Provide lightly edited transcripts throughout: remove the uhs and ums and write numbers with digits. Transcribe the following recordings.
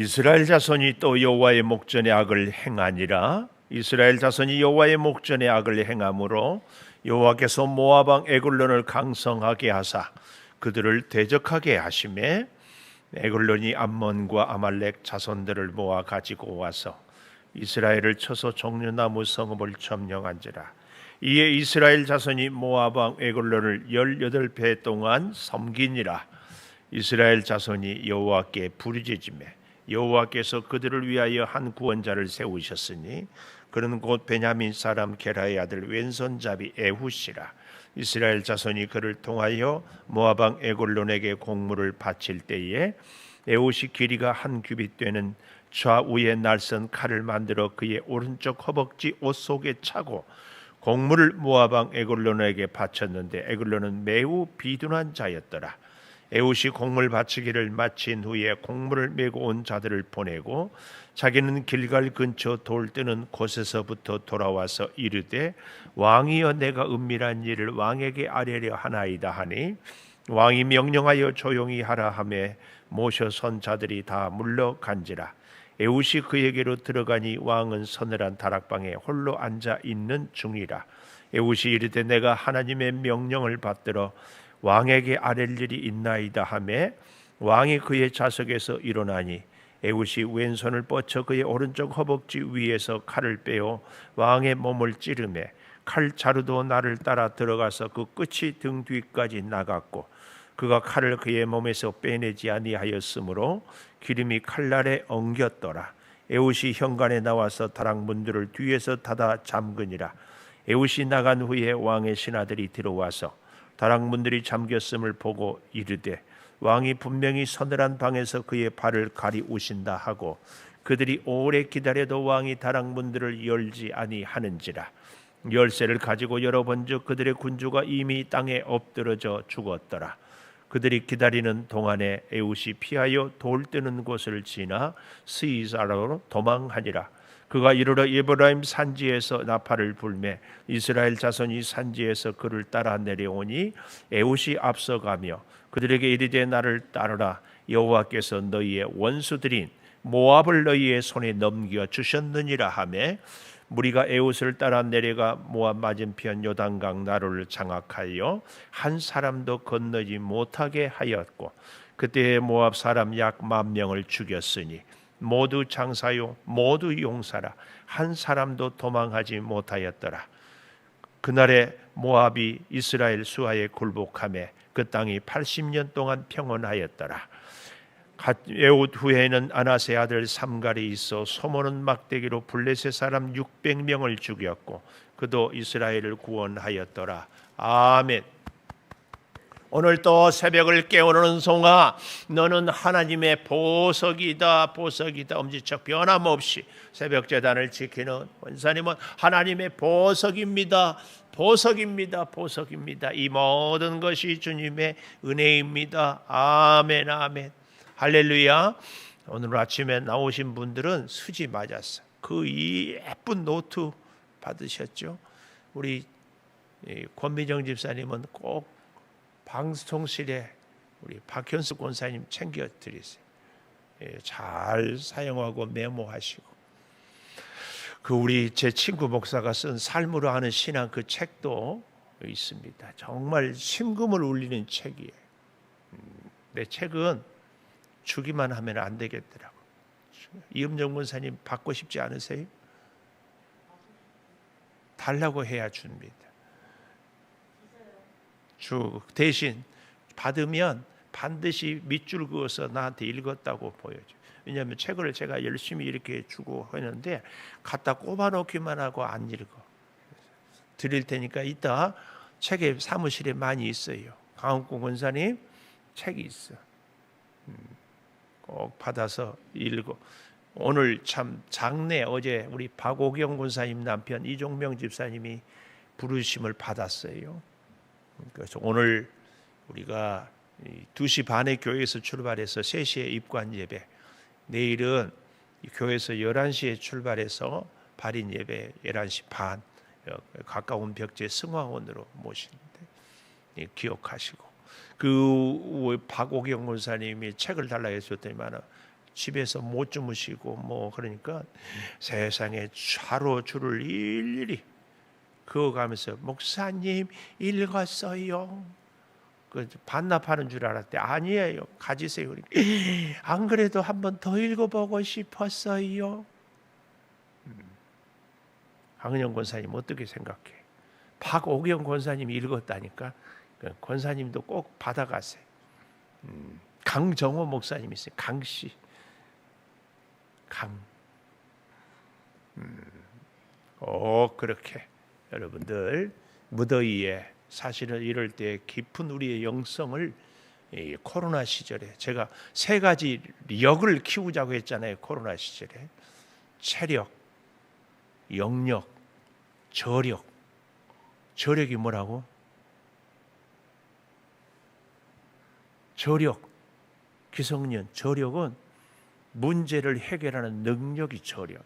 이스라엘 자손이 또 여호와의 목전에 악을 행하니라. 이스라엘 자손이 여호와의 목전에 악을 행함으로 여호와께서 모압 왕 에글론을 강성하게 하사 그들을 대적하게 하심에 에글론이 암몬과 아말렉 자손들을 모아 가지고 와서 이스라엘을 쳐서 종려나무 성읍을 점령한지라. 이에 이스라엘 자손이 모압 왕 에글론을 18배 동안 섬기니라. 이스라엘 자손이 여호와께 부르짖으매 여호와께서 그들을 위하여 한 구원자를 세우셨으니 그는 곧 베냐민 사람 게라의 아들 왼손잡이 에훗이라. 이스라엘 자손이 그를 통하여 모압 왕 에글론에게 공물을 바칠 때에 에훗이 길이가 한 규빗 되는 좌우에 날선 칼을 만들어 그의 오른쪽 허벅지 옷 속에 차고 공물을 모압 왕 에글론에게 바쳤는데 에글론은 매우 비둔한 자였더라. 에훗이 공물 바치기를 마친 후에 공물을 메고 온 자들을 보내고 자기는 길갈 근처 돌 뜨는 곳에서부터 돌아와서 이르되 왕이여 내가 은밀한 일을 왕에게 아뢰려 하나이다 하니 왕이 명령하여 조용히 하라 하매 모셔 선 자들이 다 물러간지라. 에훗이 그에게로 들어가니 왕은 서늘한 다락방에 홀로 앉아 있는 중이라. 에훗이 이르되 내가 하나님의 명령을 받들어 왕에게 아랠 일이 있나이다 하매 왕이 그의 좌석에서 일어나니 에훗이 왼손을 뻗쳐 그의 오른쪽 허벅지 위에서 칼을 빼어 왕의 몸을 찌르매 칼 자루도 나를 따라 들어가서 그 끝이 등 뒤까지 나갔고 그가 칼을 그의 몸에서 빼내지 아니하였으므로 기름이 칼날에 엉겼더라. 에훗이 현관에 나와서 다락문들을 뒤에서 닫아 잠그니라. 에훗이 나간 후에 왕의 신하들이 들어와서 다락문들이 잠겼음을 보고 이르되 왕이 분명히 서늘한 방에서 그의 발을 가리우신다 하고 그들이 오래 기다려도 왕이 다락문들을 열지 아니하는지라. 열쇠를 가지고 열어본즉 그들의 군주가 이미 땅에 엎드러져 죽었더라. 그들이 기다리는 동안에 에훗이 피하여 돌 뜨는 곳을 지나 스이사라로 도망하니라. 그가 이르러 에브라임 산지에서 나팔을 불매 이스라엘 자손이 산지에서 그를 따라 내려오니 에훗이 앞서가며 그들에게 이르되 나를 따르라. 여호와께서 너희의 원수들인 모압을 너희의 손에 넘겨 주셨느니라 하매 무리가 에훗을 따라 내려가 모압 맞은편 요단강 나루를 장악하여 한 사람도 건너지 못하게 하였고 그때에 모압 사람 약 10,000명을 죽였으니 모두 장사요 모두 용사라. 한 사람도 도망하지 못하였더라. 그날에 모압이 이스라엘 수하에 굴복하매 그 땅이 80년 동안 평온하였더라. 에훗 후에는 아나세 아들 삼갈이 있어 소모는 막대기로 블레셋 사람 600명을 죽였고 그도 이스라엘을 구원하였더라. 아멘. 오늘 또 새벽을 깨우는 송아 너는 하나님의 보석이다 보석이다. 엄지척 변함없이 새벽 제단을 지키는 원사님은 하나님의 보석입니다 보석입니다 보석입니다. 이 모든 것이 주님의 은혜입니다. 아멘 아멘 할렐루야. 오늘 아침에 나오신 분들은 수지 맞았어요. 그 예쁜 노트 받으셨죠? 우리 권미정 집사님은 꼭 방송실에 우리 박현수 권사님 챙겨드리세요. 잘 사용하고 메모하시고 그 우리 제 친구 목사가 쓴 삶으로 하는 신앙 그 책도 있습니다. 정말 심금을 울리는 책이에요. 내 책은 주기만 하면 안 되겠더라고. 이음정 권사님 받고 싶지 않으세요? 달라고 해야 줍니다. 주 대신 받으면 반드시 밑줄 그어서 나한테 읽었다고 보여줘. 왜냐하면 책을 제가 열심히 이렇게 주고 하는데 갖다 꼽아놓기만 하고 안 읽어. 드릴 테니까 이따 책에 사무실에 많이 있어요. 강훈권 권사님 책이 있어. 꼭 받아서 읽고. 오늘 참 장례 어제 우리 박오경 권사님 남편 이종명 집사님이 부르심을 받았어요. 그래서 오늘 우리가 2시 반에 교회에서 출발해서 3시에 입관 예배, 내일은 교회에서 11시에 출발해서 발인 예배 11시 반 가까운 벽제 승화원으로 모시는데 기억하시고 그 박오경 권사님이 책을 달라 했었더니만 집에서 못 주무시고 뭐 그러니까 세상에 하루 줄을 일일이 그어가면서 목사님 읽었어요. 그 반납하는 줄 알았대. 아니에요. 가지세요. 안 그래도 한 번 더 읽어보고 싶었어요. 강은영 권사님 어떻게 생각해? 박옥영 권사님이 읽었다니까. 권사님도 꼭 받아가세요. 강정호 목사님이 있어요. 강씨. 그렇게 여러분들 무더위에 사실은 이럴 때 깊은 우리의 영성을 이 코로나 시절에 제가 세 가지 역을 키우자고 했잖아요. 코로나 시절에 체력, 영력, 저력. 저력이 뭐라고? 저력, 기성년, 저력은 문제를 해결하는 능력이 저력이에요.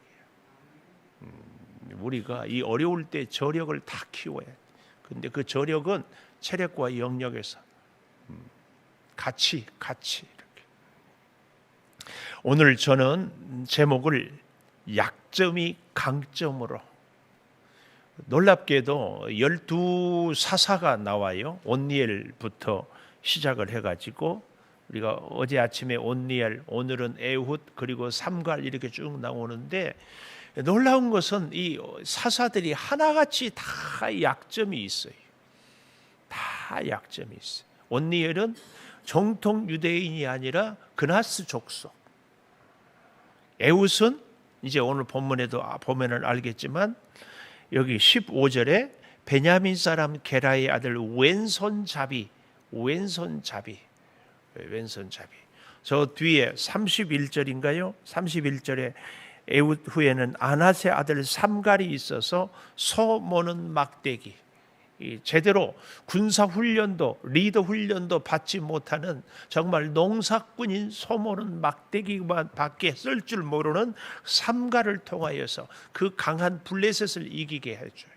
우리가 이 어려울 때 저력을 다 키워야 돼. 근데 그 저력은 체력과 영역에서 같이 이렇게. 오늘 저는 제목을 약점이 강점으로. 놀랍게도 12사사가 나와요. 온니엘부터 시작을 해가지고 우리가 어제 아침에 온니엘, 오늘은 에훗, 그리고 삼갈 이렇게 쭉 나오는데 놀라운 것은 이 사사들이 하나같이 다 약점이 있어요. 다 약점이 있어요. 온니엘은 정통 유대인이 아니라 그나스 족속. 에훗은 이제 오늘 본문에도 보면은 알겠지만 여기 15절에 베냐민 사람 게라의 아들 왼손잡이. 저 뒤에 31절인가요? 31절에 에훗 후에는 아낫의 아들 삼갈이 있어서 소 모는 막대기. 제대로 군사 훈련도 리더 훈련도 받지 못하는 정말 농사꾼인 소 모는 막대기만 밖에 쓸 줄 모르는 삼갈을 통하여서 그 강한 블레셋을 이기게 해줘요.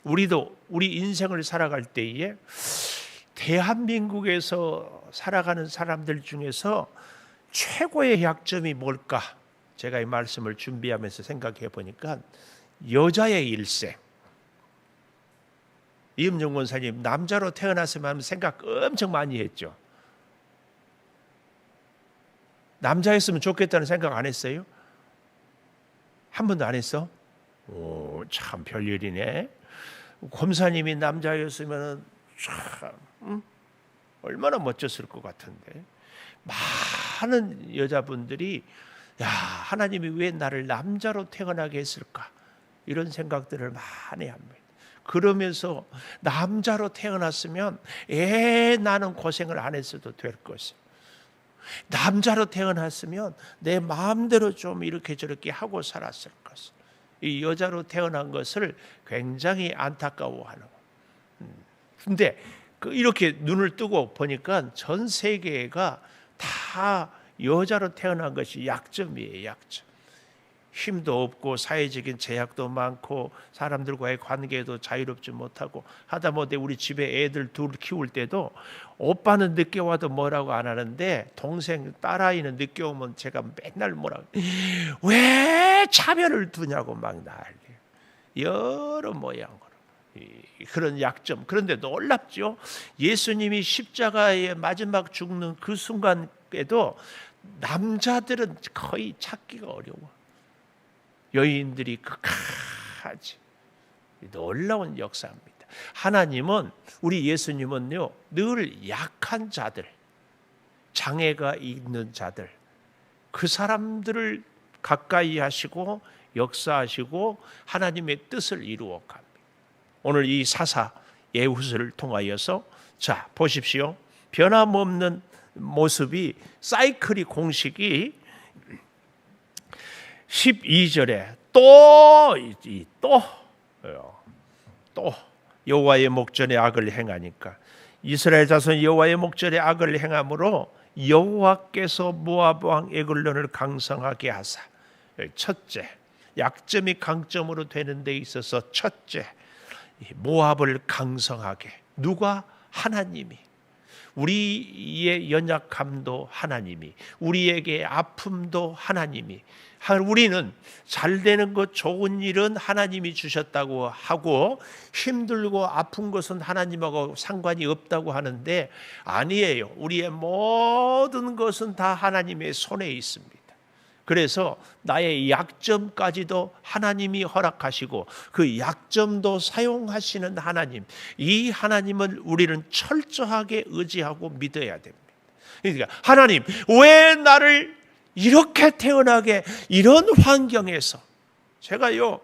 우리도 우리 인생을 살아갈 때에 대한민국에서 살아가는 사람들 중에서 최고의 약점이 뭘까? 제가 이 말씀을 준비하면서 생각해 보니까 여자의 일생. 이음정 권사님 남자로 태어났으면 하는 생각 엄청 많이 했죠. 남자였으면 좋겠다는 생각 안 했어요? 한 번도 안 했어? 오, 참 별일이네. 검사님이 남자였으면 참 얼마나 멋졌을 것 같은데. 많은 여자분들이 야, 하나님이 왜 나를 남자로 태어나게 했을까? 이런 생각들을 많이 합니다. 그러면서 남자로 태어났으면 나는 고생을 안 했어도 될 것을. 남자로 태어났으면 내 마음대로 좀 이렇게 저렇게 하고 살았을 것을. 이 여자로 태어난 것을 굉장히 안타까워하는 거예요. 근데 이렇게 눈을 뜨고 보니까 전 세계가 다 여자로 태어난 것이 약점이에요. 약점. 힘도 없고 사회적인 제약도 많고 사람들과의 관계도 자유롭지 못하고 하다못해 우리 집에 애들 둘 키울 때도 오빠는 늦게 와도 뭐라고 안 하는데 동생 딸아이는 늦게 오면 제가 맨날 뭐라고 왜 차별을 두냐고 막 난리. 여러 모양으로 그런 약점. 그런데 놀랍죠. 예수님이 십자가의 마지막 죽는 그 순간에도 남자들은 거의 찾기가 어려워. 여인들이 극하지. 놀라운 역사입니다. 하나님은 우리 예수님은요 늘 약한 자들, 장애가 있는 자들, 그 사람들을 가까이 하시고 역사하시고 하나님의 뜻을 이루어 갑니다. 오늘 이 사사 에훗을 통하여서 자 보십시오. 변함없는 모습이 사이클이 공식이 12절에 또 여호와의 목전에 악을 행하니까 이스라엘 자손 여호와의 목전에 악을 행함으로 여호와께서 모압 왕 에글론을 강성하게 하사. 첫째, 약점이 강점으로 되는 데 있어서 첫째, 모압을 강성하게. 누가? 하나님이. 우리의 연약함도 하나님이, 우리에게 아픔도 하나님이, 우리는 잘 되는 것, 좋은 일은 하나님이 주셨다고 하고 힘들고 아픈 것은 하나님하고 상관이 없다고 하는데 아니에요. 우리의 모든 것은 다 하나님의 손에 있습니다. 그래서 나의 약점까지도 하나님이 허락하시고 그 약점도 사용하시는 하나님, 이 하나님을 우리는 철저하게 의지하고 믿어야 됩니다. 그러니까 하나님, 왜 나를 이렇게 태어나게 이런 환경에서, 제가요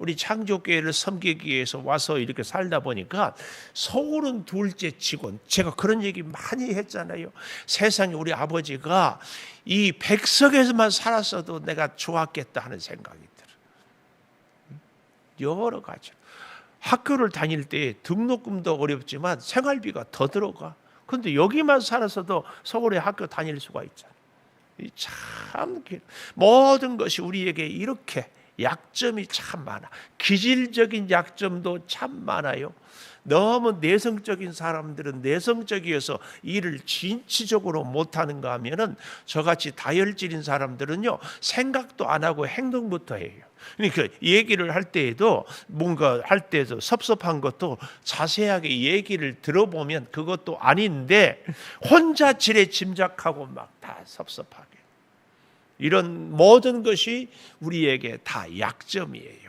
우리 창조교회를 섬기기 위해서 와서 이렇게 살다 보니까 서울은 둘째치곤, 제가 그런 얘기 많이 했잖아요. 세상에 우리 아버지가 이 백석에서만 살았어도 내가 좋았겠다 하는 생각이 들어요. 여러 가지. 학교를 다닐 때 등록금도 어렵지만 생활비가 더 들어가. 그런데 여기만 살았어도 서울에 학교 다닐 수가 있잖아요. 참 모든 것이 우리에게 이렇게 약점이 참 많아. 기질적인 약점도 참 많아요. 너무 내성적인 사람들은 내성적이어서 일을 진취적으로 못하는가 하면은 저같이 다혈질인 사람들은요 생각도 안 하고 행동부터 해요. 그러니까 얘기를 할 때에도 뭔가 할 때도 섭섭한 것도 자세하게 얘기를 들어보면 그것도 아닌데 혼자 지레 짐작하고 막 다 섭섭하게. 이런 모든 것이 우리에게 다 약점이에요.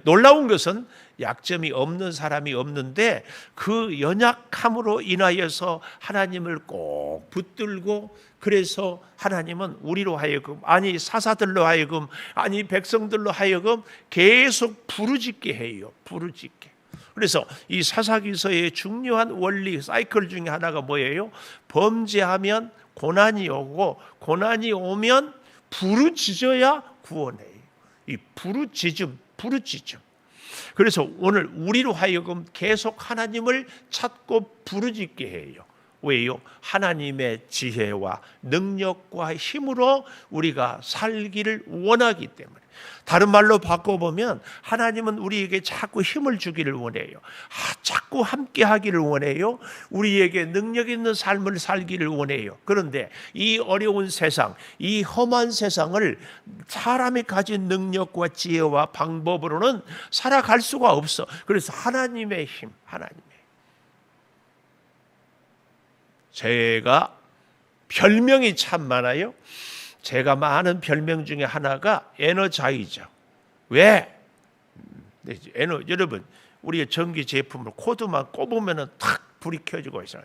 놀라운 것은 약점이 없는 사람이 없는데 그 연약함으로 인하여서 하나님을 꼭 붙들고, 그래서 하나님은 우리로 하여금, 아니 사사들로 하여금, 아니 백성들로 하여금 계속 부르짖게 해요. 부르짖게. 그래서 이 사사기서의 중요한 원리 사이클 중에 하나가 뭐예요? 범죄하면 고난이 오고, 고난이 오면 부르짖어야 구원해요. 이 부르짖음. 그래서 오늘 우리로 하여금 계속 하나님을 찾고 부르짖게 해요. 왜요? 하나님의 지혜와 능력과 힘으로 우리가 살기를 원하기 때문에. 다른 말로 바꿔보면 하나님은 우리에게 자꾸 힘을 주기를 원해요. 자꾸 함께 하기를 원해요. 우리에게 능력 있는 삶을 살기를 원해요. 그런데 이 어려운 세상, 이 험한 세상을 사람이 가진 능력과 지혜와 방법으로는 살아갈 수가 없어. 그래서 하나님의 힘, 제가 별명이 참 많아요. 제가 많은 별명 중에 하나가 에너자이저. 왜? 여러분, 우리의 전기 제품을 코드만 꼽으면 탁 불이 켜지고 있어요.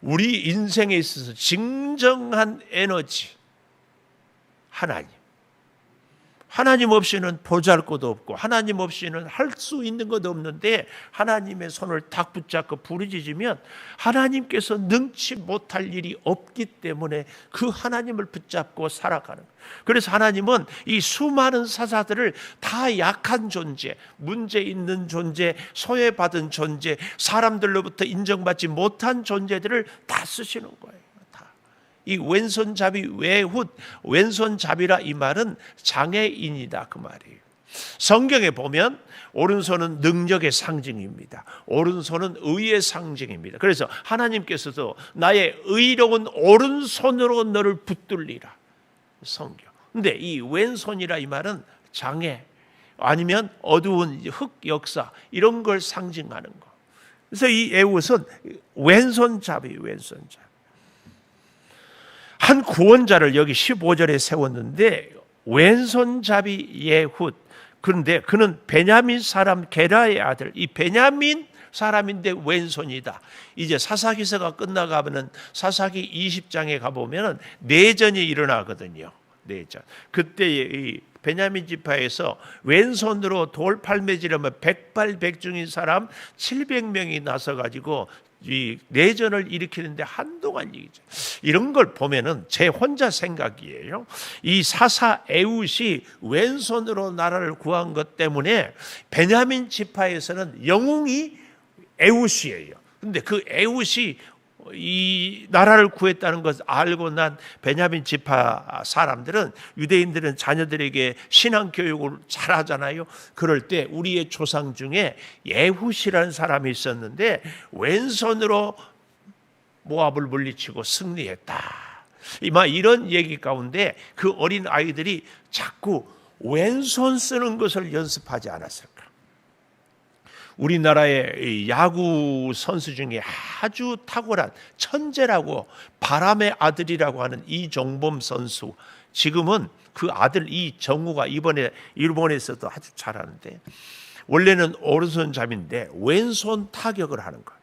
우리 인생에 있어서 진정한 에너지, 하나님 없이는 보잘것도 없고 하나님 없이는 할 수 있는 것도 없는데 하나님의 손을 딱 붙잡고 부르짖으면 하나님께서 능치 못할 일이 없기 때문에 그 하나님을 붙잡고 살아가는 거예요. 그래서 하나님은 이 수많은 사사들을 다 약한 존재, 문제 있는 존재, 소외받은 존재, 사람들로부터 인정받지 못한 존재들을 다 쓰시는 거예요. 이 왼손잡이 외훗, 왼손잡이라 이 말은 장애인이다 그 말이에요. 성경에 보면 오른손은 능력의 상징입니다. 오른손은 의의 상징입니다. 그래서 하나님께서도 나의 의로운 오른손으로 너를 붙들리라, 성경. 근데 이 왼손이라 이 말은 장애 아니면 어두운 흑 역사 이런 걸 상징하는 거. 그래서 이 에훗은 왼손잡이. 한 구원자를 여기 15절에 세웠는데 왼손잡이 예훗. 그런데 그는 베냐민 사람 게라의 아들. 이 베냐민 사람인데 왼손이다. 이제 사사기서가 끝나가면은 사사기 20장에 가보면은 내전이 일어나거든요. 내전. 그때 이 베냐민 지파에서 왼손으로 돌팔매질하면 백발백중인 사람 700명이 나서가지고 이 내전을 일으키는데 한동안 얘기죠. 이런 걸 보면은 제 혼자 생각이에요. 이 사사 에훗이 왼손으로 나라를 구한 것 때문에 베냐민 지파에서는 영웅이 에훗이에요. 근데 그 에훗이 이 나라를 구했다는 것을 알고 난 베냐민 지파 사람들은, 유대인들은 자녀들에게 신앙 교육을 잘 하잖아요. 그럴 때 우리의 조상 중에 예훗이라는 사람이 있었는데 왼손으로 모압을 물리치고 승리했다. 이런 얘기 가운데 그 어린 아이들이 자꾸 왼손 쓰는 것을 연습하지 않았을까? 우리나라의 야구 선수 중에 아주 탁월한 천재라고, 바람의 아들이라고 하는 이종범 선수, 지금은 그 아들 이정우가 이번에 일본에서도 아주 잘하는데, 원래는 오른손잡이인데 왼손 타격을 하는 거예요.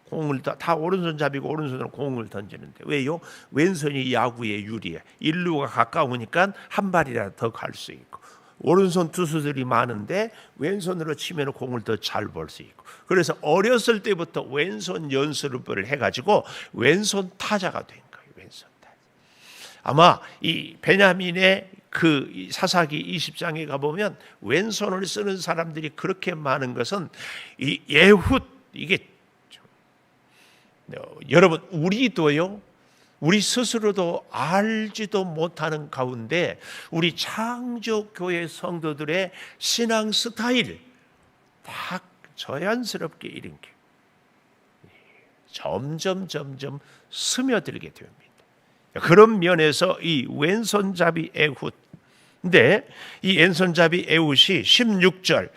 공을 다 오른손잡이고 오른손으로 공을 던지는데, 왜요? 왼손이 야구에 유리해. 일루가 가까우니까 한 발이라도 더 갈 수 있고, 오른손 투수들이 많은데 왼손으로 치면 공을 더 잘 볼 수 있고, 그래서 어렸을 때부터 왼손 연습을 해가지고 왼손 타자가 된 거예요. 왼손 타자. 아마 이 베냐민의 그 사사기 20장에 가보면 왼손을 쓰는 사람들이 그렇게 많은 것은 이 예훗, 이게 여러분, 우리도요, 우리 스스로도 알지도 못하는 가운데 우리 창조교회 성도들의 신앙 스타일 다 자연스럽게 이런 게 점점 스며들게 됩니다. 그런 면에서 이 왼손잡이 에훗, 근데 이 왼손잡이 에훗이 16절,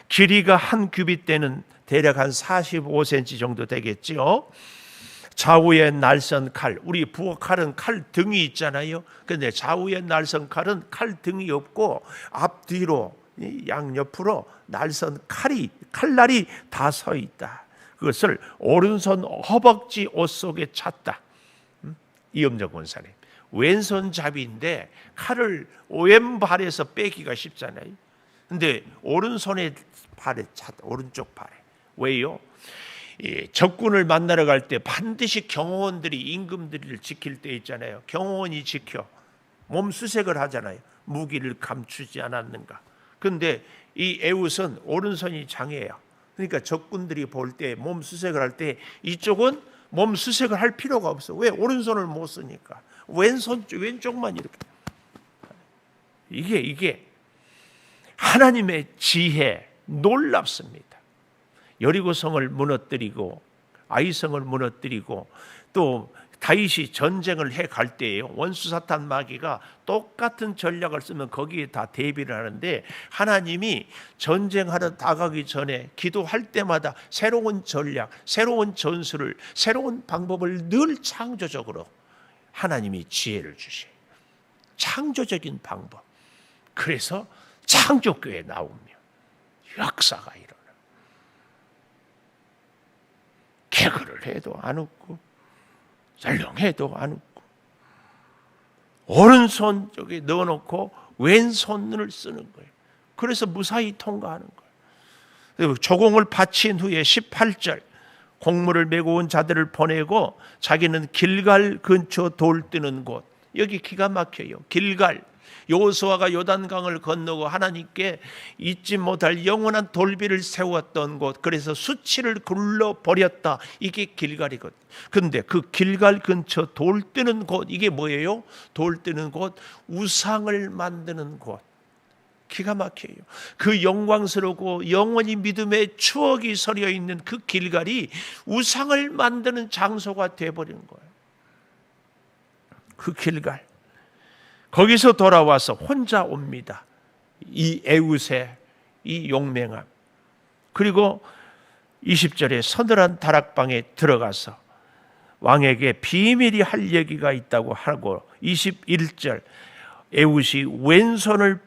길이가 한 규빗 되는 대략 한 45cm 정도 되겠지요. 좌우에 날선 칼, 우리 부엌칼은 칼 등이 있잖아요. 그런데 좌우에 날선 칼은 칼 등이 없고 앞뒤로 양옆으로 날선 칼날이 다 서 있다. 그것을 오른손 허벅지 옷 속에 찼다. 이엄정 권사님, 왼손잡이인데 칼을 왼발에서 빼기가 쉽잖아요. 근데 오른손에 발에 찼다. 오른쪽 발에. 왜요? 적군을 만나러 갈 때 반드시 경호원들이 임금들을 지킬 때 있잖아요. 경호원이 지켜 몸 수색을 하잖아요. 무기를 감추지 않았는가. 그런데 이 에훗은 오른손이 장애예요. 그러니까 적군들이 볼 때 몸 수색을 할 때 이쪽은 몸 수색을 할 필요가 없어. 왜? 오른손을 못 쓰니까 왼쪽만 이렇게. 이게 하나님의 지혜, 놀랍습니다. 여리고성을 무너뜨리고 아이성을 무너뜨리고 또 다윗이 전쟁을 해갈 때에요, 원수 사탄 마귀가 똑같은 전략을 쓰면 거기에 다 대비를 하는데, 하나님이 전쟁하러 나가기 전에 기도할 때마다 새로운 전략, 새로운 전술을, 새로운 방법을 늘 창조적으로 하나님이 지혜를 주셔요. 창조적인 방법. 그래서 창조교에 나오면 역사가 일어나. 개그를 해도 안 웃고 썰렁해도 안 웃고 오른손 쪽에 넣어놓고 왼손을 쓰는 거예요. 그래서 무사히 통과하는 거예요. 조공을 바친 후에 18절, 곡물을 메고 온 자들을 보내고 자기는 길갈 근처 돌 뜨는 곳, 여기 기가 막혀요. 길갈, 여호수아가 요단강을 건너고 하나님께 잊지 못할 영원한 돌비를 세웠던 곳, 그래서 수치를 굴러버렸다. 이게 길갈이거든요. 그런데 그 길갈 근처 돌 뜨는 곳, 이게 뭐예요? 돌 뜨는 곳, 우상을 만드는 곳. 기가 막혀요. 그 영광스럽고 영원히 믿음의 추억이 서려 있는 그 길갈이 우상을 만드는 장소가 되어버린 거예요. 그 길갈. 거기서 돌아와서 혼자 옵니다. 이 에훗의 이 용맹함. 그리고 20절에 서늘한 다락방에 들어가서 왕에게 비밀이 할 얘기가 있다고 하고, 21절, 에훗이 왼손을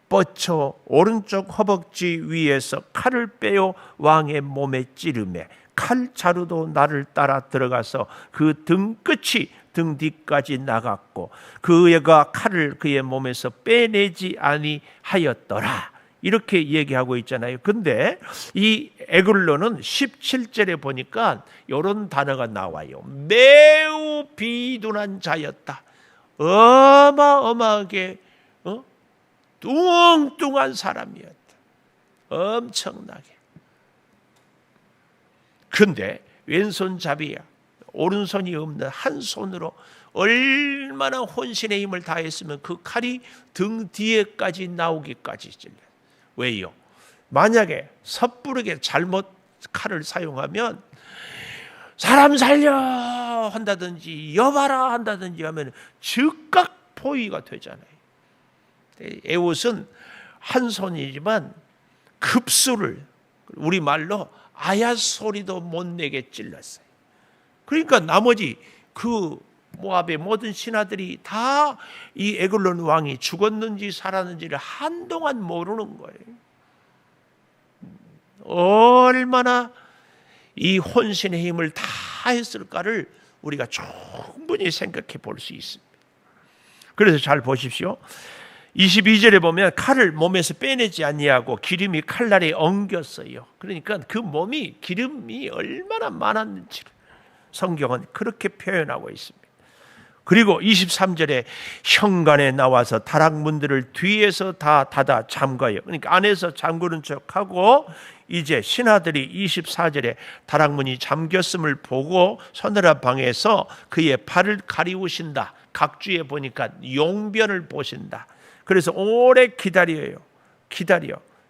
뻗쳐 오른쪽 허벅지 위에서 칼을 빼어 왕의 몸에 찌르매 칼자루도 나를 따라 들어가서 그 등 끝이 등 뒤까지 나갔고 그가 칼을 그의 몸에서 빼내지 아니하였더라. 이렇게 얘기하고 있잖아요. 근데 이 에글로는 17절에 보니까 이런 단어가 나와요. 매우 비둔한 자였다. 어마어마하게 뚱뚱한 사람이었다. 엄청나게. 근데 왼손잡이야. 오른손이 없는 한 손으로 얼마나 혼신의 힘을 다했으면 그 칼이 등 뒤에까지 나오기까지 찔려요. 왜요? 만약에 섣부르게 잘못 칼을 사용하면 사람 살려 이봐라 한다든지 여봐라 한다든지 하면 즉각 포위가 되잖아요. 에봇은 한 손이지만 급소를, 우리말로 아야 소리도 못 내게 찔렀어요. 그러니까 나머지 그 모압의 모든 신하들이 다 이 에글론 왕이 죽었는지 살았는지를 한동안 모르는 거예요. 얼마나 이 혼신의 힘을 다 했을까를 우리가 충분히 생각해 볼 수 있습니다. 그래서 잘 보십시오. 22절에 보면 칼을 몸에서 빼내지 아니하고 기름이 칼날에 엉겼어요. 그러니까 그 몸이 기름이 얼마나 많았는지를 성경은 그렇게 표현하고 있습니다. 그리고 23절에 현관에 나와서 다락문들을 뒤에서 다 닫아 잠가요. 그러니까 안에서 잠그는 척하고 이제 신하들이 24절에 다락문이 잠겼음을 보고 서늘한 방에서 그의 발을 가리우신다. 각주에 보니까 용변을 보신다. 그래서 오래 기다려.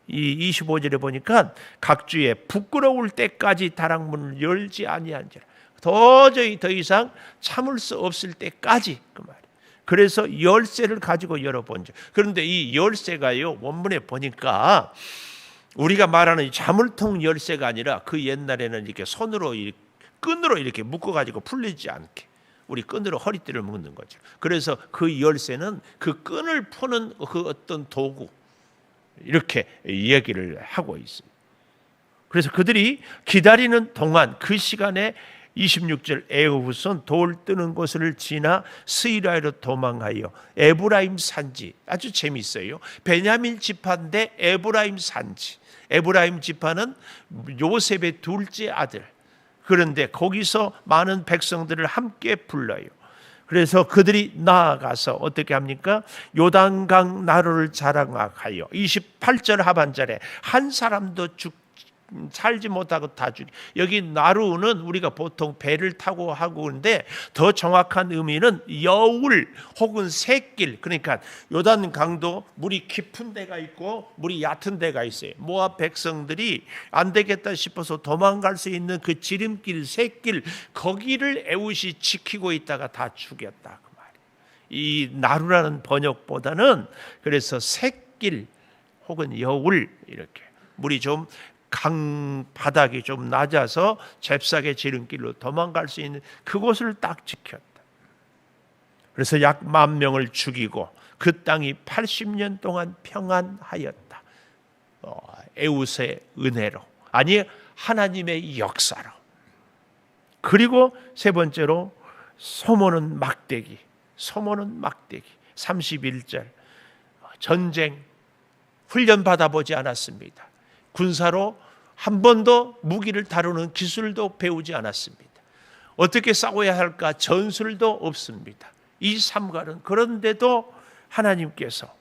이 25절에 보니까 각주에 부끄러울 때까지 다락문을 열지 아니한지라. 도저히 더 이상 참을 수 없을 때까지 그 말이에요. 그래서 열쇠를 가지고 열어본 적. 그런데 이 열쇠가요, 원문에 보니까 우리가 말하는 자물통 열쇠가 아니라 그 옛날에는 이렇게 손으로 끈으로 이렇게 묶어가지고 풀리지 않게 우리 끈으로 허리띠를 묶는 거죠. 그래서 그 열쇠는 그 끈을 푸는 그 어떤 도구, 이렇게 얘기를 하고 있습니다. 그래서 그들이 기다리는 동안 그 시간에 26절 에후손 돌 뜨는 곳을 지나 스이라로 도망하여 에브라임 산지, 아주 재미있어요. 베냐민 지파인데 에브라임 산지. 에브라임 지파는 요셉의 둘째 아들. 그런데 거기서 많은 백성들을 함께 불러요. 그래서 그들이 나아가서 어떻게 합니까? 요단강 나루를 자랑하여 28절 하반절에 한 사람도 살지 못하고 다 죽이. 여기 나루는 우리가 보통 배를 타고 하고 그런데 더 정확한 의미는 여울 혹은 샛길. 그러니까 요단 강도 물이 깊은 데가 있고 물이 얕은 데가 있어요. 모압 백성들이 안 되겠다 싶어서 도망갈 수 있는 그 지름길, 샛길, 거기를 에웃이 지키고 있다가 다 죽였다 그 말이에요. 이 나루라는 번역보다는 그래서 샛길 혹은 여울, 이렇게 물이 좀 강 바닥이 좀 낮아서 잽싸게 지름길로 도망갈 수 있는 그곳을 딱 지켰다. 그래서 약 10,000명을 죽이고 그 땅이 80년 동안 평안하였다. 에웃의 은혜로, 아니 하나님의 역사로. 그리고 세 번째로 소모는 막대기. 31절 전쟁 훈련 받아보지 않았습니다. 군사로 한 번도 무기를 다루는 기술도 배우지 않았습니다. 어떻게 싸워야 할까 전술도 없습니다. 이 삼갈은. 그런데도 하나님께서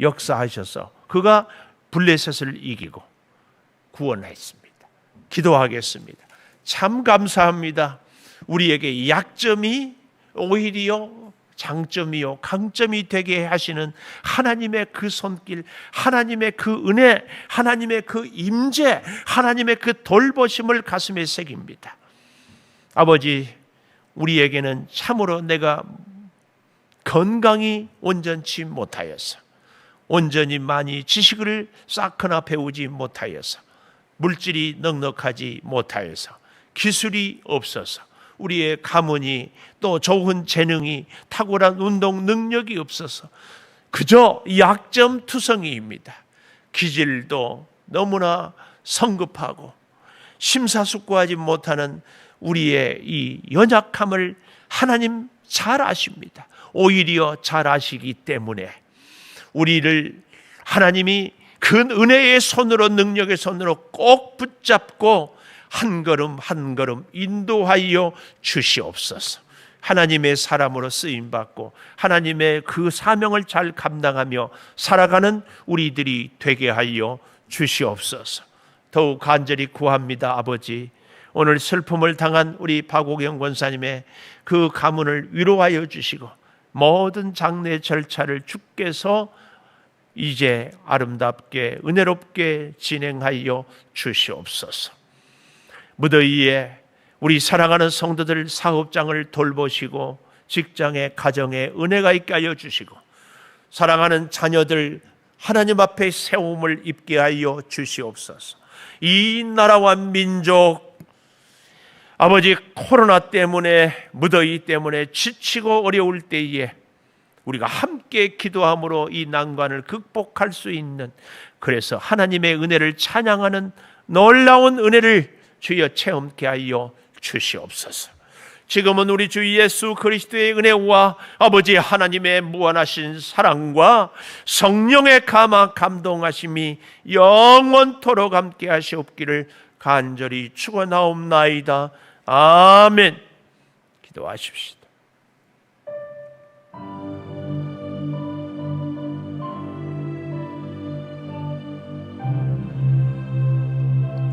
역사하셔서 그가 블레셋을 이기고 구원했습니다. 기도하겠습니다. 참 감사합니다. 우리에게 약점이 오히려 장점이요 강점이 되게 하시는 하나님의 그 손길, 하나님의 그 은혜, 하나님의 그 임재, 하나님의 그 돌보심을 가슴에 새깁니다. 아버지, 우리에게는 참으로 내가 건강이 온전치 못하여서, 온전히 많이 지식을 쌓거나 배우지 못하여서, 물질이 넉넉하지 못하여서, 기술이 없어서, 우리의 가문이 또 좋은 재능이 탁월한 운동 능력이 없어서 그저 약점 투성이입니다. 기질도 너무나 성급하고 심사숙고하지 못하는 우리의 이 연약함을 하나님 잘 아십니다. 오히려 잘 아시기 때문에 우리를 하나님이 그 은혜의 손으로, 능력의 손으로 꼭 붙잡고 한 걸음 한 걸음 인도하여 주시옵소서. 하나님의 사람으로 쓰임받고 하나님의 그 사명을 잘 감당하며 살아가는 우리들이 되게 하여 주시옵소서. 더욱 간절히 구합니다. 아버지, 오늘 슬픔을 당한 우리 박옥영 권사님의 그 가문을 위로하여 주시고 모든 장례 절차를 주께서 이제 아름답게 은혜롭게 진행하여 주시옵소서. 무더위에 우리 사랑하는 성도들 사업장을 돌보시고 직장에 가정에 은혜가 있게 하여 주시고 사랑하는 자녀들 하나님 앞에 세움을 입게 하여 주시옵소서. 이 나라와 민족 아버지 코로나 때문에 무더위 때문에 지치고 어려울 때에 우리가 함께 기도함으로 이 난관을 극복할 수 있는, 그래서 하나님의 은혜를 찬양하는 놀라운 은혜를 주여 체험케 하여 주시옵소서. 지금은 우리 주 예수 그리스도의 은혜와 아버지 하나님의 무한하신 사랑과 성령의 감동하심이 영원토록 함께 하시옵기를 간절히 축원하옵나이다. 아멘. 기도하십시다.